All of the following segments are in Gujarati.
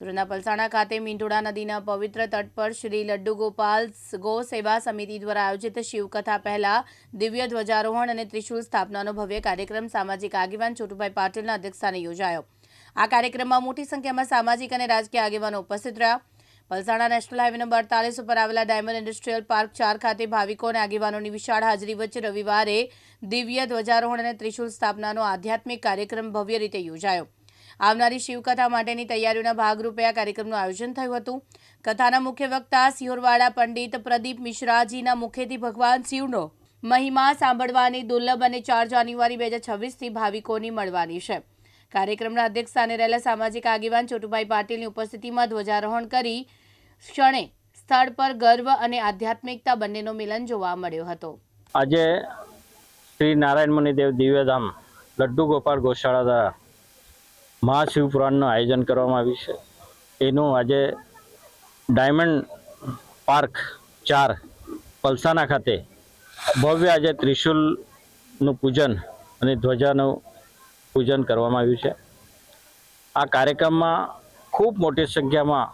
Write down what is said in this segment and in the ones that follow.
સુરતના પલસાણા ખાતે મીંઢોળા નદીના પવિત્ર તટ પર શ્રી લડ્ડુ ગોપાલ ગો સેવા સમિતિ દ્વારા આયોજિત શિવકથા પહેલા દિવ્ય ધ્વજારોહણ અને ત્રિશૂલ સ્થાપનાનો ભવ્ય કાર્યક્રમ સામાજિક આગેવાન છોટુભાઈ પાટીલના અધ્યક્ષસ્થાને યોજાયો। આ કાર્યક્રમમાં મોટી સંખ્યામાં સામાજિક અને રાજકીય આગેવાનો ઉપસ્થિત રહ્યા। પલસાણા નેશનલ હાઈવે નંબર 48 ઉપર આવેલા ડાયમંડ ઇન્ડસ્ટ્રીયલ પાર્ક 4 ખાતે ભાવિકો અને આગેવાનોની વિશાળ હાજરી વચ્ચે રવિવારે દિવ્ય ધ્વજારોહણ અને ત્રિશૂલ સ્થાપનાનો આધ્યાત્મિક કાર્યક્રમ ભવ્ય રીતે યોજાયો। આવનારી શિવકથા માટેની તૈયારીઓના ભાગરૂપે આ કાર્યક્રમનું આયોજન થયું હતું। કથાના મુખ્ય વક્તા સિહોરવાડા પંડિત પ્રદીપ મિશ્રાજીના મુખેથી ભગવાન શિવનો મહિમા સાંભળવાની દુર્લભ અને 4 જાન્યુઆરી 2026થી ભાવિકોની મળવાની છે। કાર્યક્રમના અધ્યક્ષસ્થાને રહેલા સામાજિક આગેવાન છોટુભાઈ પાટીલની ઉપસ્થિતિમાં ધ્વજારોહણ કરી ક્ષણે સ્થળ પર ગર્વ અને આધ્યાત્મિકતા બંનેનો મિલન જોવા મળ્યો હતો। આજે શ્રી નારાયણ મુનિદેવ દિવ્યધામ લડ્ડુ ગોપાલ ગૌશાળા દ્વારા મહાશિવપુરાણનું આયોજન કરવામાં આવ્યું છે। એનું આજે ડાયમંડ પાર્ક 4 પલસાણા ખાતે ભવ્ય આજે ત્રિશૂલનું પૂજન અને ધ્વજાનું પૂજન કરવામાં આવ્યું છે। આ કાર્યક્રમમાં ખૂબ મોટી સંખ્યામાં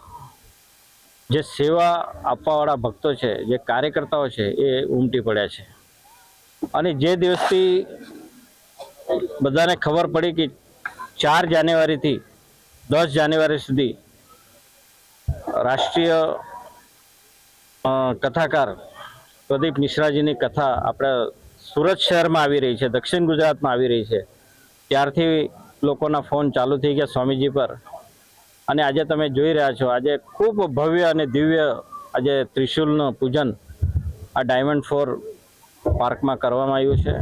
જે સેવા આપવાવાળા ભક્તો છે, જે કાર્યકર્તાઓ છે, એ ઉમટી પડ્યા છે। અને જે દિવસથી બધાને ખબર પડી કે 4 જાન્યુઆરીથી 10 જાન્યુઆરી સુધી રાષ્ટ્રીય કથાકાર પ્રદીપ મિશ્રાજીની કથા આપણા સુરત શહેરમાં આવી રહી છે, દક્ષિણ ગુજરાતમાં આવી રહી છે, ત્યારથી લોકોના ફોન ચાલુ થઈ ગયા સ્વામીજી પર। અને આજે તમે જોઈ રહ્યા છો, આજે ખૂબ ભવ્ય અને દિવ્ય આજે ત્રિશૂલનું પૂજન આ ડાયમંડ 4 પાર્કમાં કરવામાં આવ્યું છે।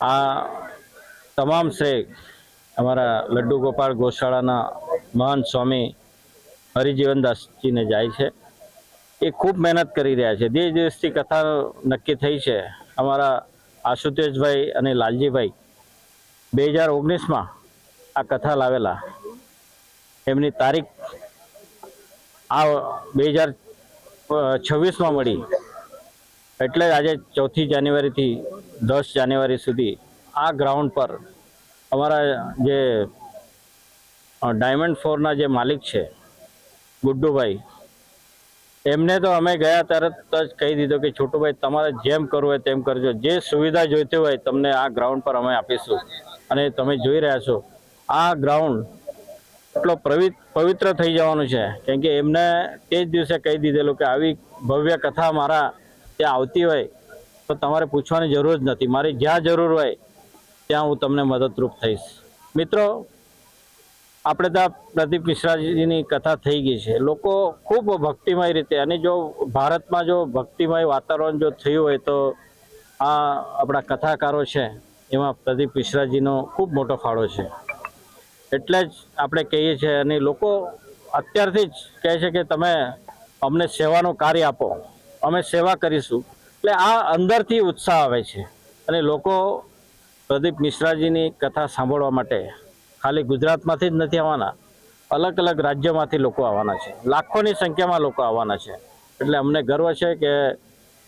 આ તમામ શ્રેય અમારા લડ્ડુ ગોપાલ ગૌશાળાના મહાન સ્વામી હરિજીવનદાસજીને જાય છે। એ ખૂબ મહેનત કરી રહ્યા છે। જે દિવસથી કથા નક્કી થઈ છે, અમારા આશુતોષભાઈ અને લાલજીભાઈ 2019માં આ કથા લાવેલા, એમની તારીખ આ 2026માં મળી, એટલે આજે 4 જાન્યુઆરીથી 10 જાન્યુઆરી સુધી આ ગ્રાઉન્ડ પર અમારા જે ડાયમંડ 4ના જે માલિક છે ગુડ્ડુભાઈ, એમને તો અમે ગયા તરત જ કહી દીધું કે છોટુભાઈ તમારે જેમ કરવું હોય તેમ કરજો, જે સુવિધા જોઈતી હોય તમને આ ગ્રાઉન્ડ પર અમે આપીશું। અને તમે જોઈ રહ્યા છો આ ગ્રાઉન્ડ એટલો પવિત્ર થઈ જવાનું છે, કેમ કે એમને તે જ દિવસે કહી દીધેલું કે આવી ભવ્ય કથા મારા ત્યાં આવતી હોય તો તમારે પૂછવાની જરૂર જ નથી, મારી જ્યાં જરૂર હોય ત્યાં હું તમને મદદરૂપ થઈશ। મિત્રો, આપણે ત્યાં પ્રદીપ મિશ્રાજીની કથા થઈ ગઈ છે, લોકો ખૂબ ભક્તિમય રીતે, અને જો ભારતમાં જો ભક્તિમય વાતાવરણ જો થયું હોય તો આ આપણા કથાકારો છે એમાં પ્રદીપ મિશ્રાજીનો ખૂબ મોટો ફાળો છે। એટલે જ આપણે કહીએ છીએ, અને લોકો અત્યારથી જ કહે છે કે તમે અમને સેવાનું કાર્ય આપો, અમે સેવા કરીશું। એટલે આ અંદરથી ઉત્સાહ આવે છે, અને લોકો પ્રદીપ મિશ્રાજીની કથા સાંભળવા માટે ખાલી ગુજરાતમાંથી જ નથી આવવાના, અલગ અલગ રાજ્યોમાંથી લોકો આવવાના છે, લાખોની સંખ્યામાં લોકો આવવાના છે। એટલે અમને ગર્વ છે કે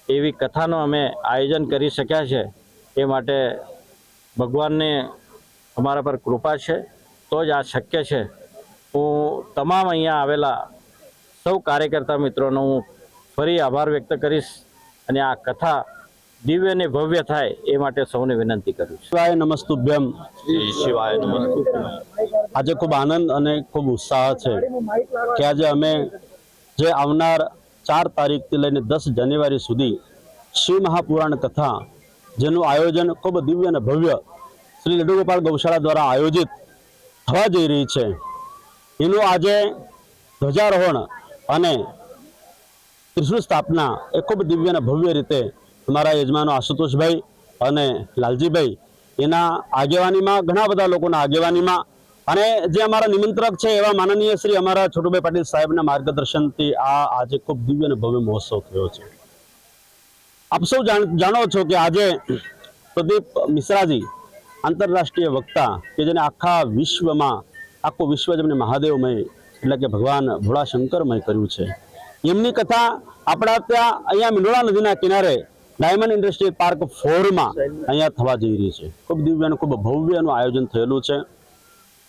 એવી કથાનું અમે આયોજન કરી શક્યા છે, એ માટે ભગવાનને અમારા પર કૃપા છે, તો જ આ શક્ય છે। હું તમામ અહીંયા આવેલા સૌ કાર્યકર્તા મિત્રોનો હું ફરી આભાર વ્યક્ત કરીશ, અને આ કથા દિવ્ય અને ભવ્ય થાય એ માટે સૌને વિનંતી કરું છું। શિવાય નમસ્તુભ્યમ। શિવાય નમસ્તુભ્યમ। આજે ખૂબ આનંદ અને ખૂબ ઉત્સાહ છે કે આજે અમે જે આવનાર 4 તારીખથી લઈને 10 જાન્યુઆરી સુધી શિવ મહાપુરાણ કથા, જેનું આયોજન ખૂબ દિવ્ય અને ભવ્ય શ્રી લડ્ડુ ગોપાલ ગૌશાળા દ્વારા આયોજિત થવા જઈ રહી છે, એનું આજે ધ્વજારોહણ અને ત્રિશૂળ સ્થાપના એ ખૂબ દિવ્ય અને ભવ્ય રીતે અમારા યજમાનો આશુતોષભાઈ અને લાલજીભાઈ એના આગેવાનીમાં, ઘણા બધા લોકોના આગેવાનીમાં, અને જે અમારા નિમંત્રક છે એવા માનનીય શ્રી અમારા છોટુભાઈ પાટીલ સાહેબના માર્ગદર્શનથી આ આજે ખૂબ દિવ્ય અને ભવ્ય મહોત્સવ થયો છે। આપ સૌ જાણો છો કે આજે પ્રદીપ મિશ્રાજી આંતરરાષ્ટ્રીય વક્તા કે જેને આખા વિશ્વમાં, આખું વિશ્વ જેમને મહાદેવમય એટલે કે ભગવાન ભોળાશંકરમય કર્યું છે, એમની કથા આપણા ત્યાં અહીંયા મીંઢોળા નદીના કિનારે ડાયમંડ ઇન્ડસ્ટ્રીયલ પાર્ક 4માં અહીંયા થવા જઈ રહી છે। ખૂબ દિવ્ય અને ખૂબ ભવ્યનું આયોજન થયેલું છે।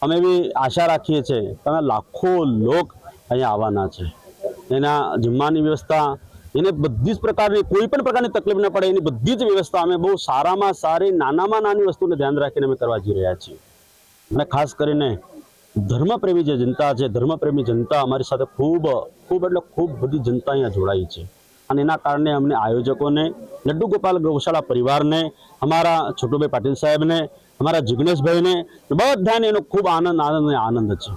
અમે એવી આશા રાખીએ છીએ કે અમે લાખો લોક અહીંયા આવવાના છે. એના જમવાની વ્યવસ્થા, એને બધી જ પ્રકારની કોઈ પણ પ્રકારની તકલીફ ન પડે એની બધી જ વ્યવસ્થા અમે બહુ સારામાં સારી નાનામાં નાની વસ્તુને ધ્યાન રાખીને અમે કરવા જઈ રહ્યા છીએ. અને ખાસ કરીને ધર્મપ્રેમી જે જનતા છે, ધર્મપ્રેમી જનતા અમારી સાથે ખૂબ બધી જનતા અહીંયા જોડાઈ છે. અને એના કારણે અમને આયોજકોને, લડ્ડુ ગોપાલ ગૌશાળા પરિવારને, અમારા છોટુભાઈ પાટીલ સાહેબને, અમારા જિગ્નેશભાઈને બધાને એનો ખૂબ આનંદ છે.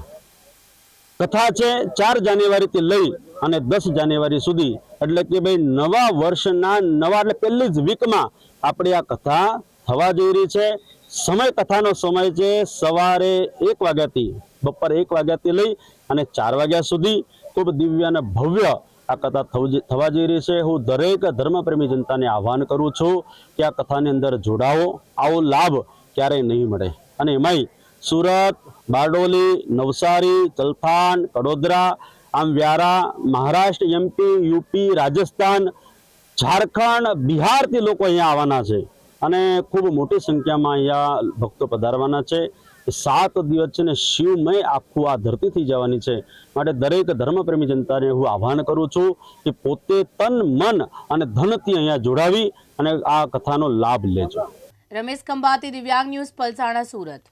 કથા છે 4 જાન્યુઆરીથી લઈ અને 10 જાન્યુઆરી સુધી, એટલે કે ભાઈ નવા વર્ષના એટલે પહેલી જ વીકમાં આપણે આ કથા થવા જઈ રહી છે. કથાનો સમય છે સવારે 1 વાગ્યાથી બપોર 1 વાગ્યાથી લઈ અને 4 વાગ્યા સુધી. ખૂબ દિવ્ય અને ભવ્ય આ કથા થવા જઈ રહી છે. હું દરેક ધર્મપ્રેમી જનતાને આહ્વાન કરું છું કે આ કથાની અંદર જોડાવો. આવો લાભ ક્યારેય નહીં મળે. અને એમાંય સુરત, બારડોલી, નવસારી, ચલથાણ, કડોદરા, આમ વ્યારા, મહારાષ્ટ્ર, MP, UP, રાજસ્થાન, ઝારખંડ, બિહારથી લોકો અહીંયા આવવાના છે. અને ખૂબ મોટી સંખ્યામાં અહીંયા ભક્તો પધારવાના છે. 7 દિવસ છે ને શિવમય આખું આ ધરતીથી જવાની છે. માટે દરેક ધર્મપ્રેમી જનતાને હું આહ્વાન કરું છું કે પોતે તન, મન અને ધનથી અહીંયા જોડાવી અને આ કથાનો લાભ લેજો. રમેશ ખંભાતી, દિવ્યાંગ ન્યૂઝ, પલસાણા, સુરત.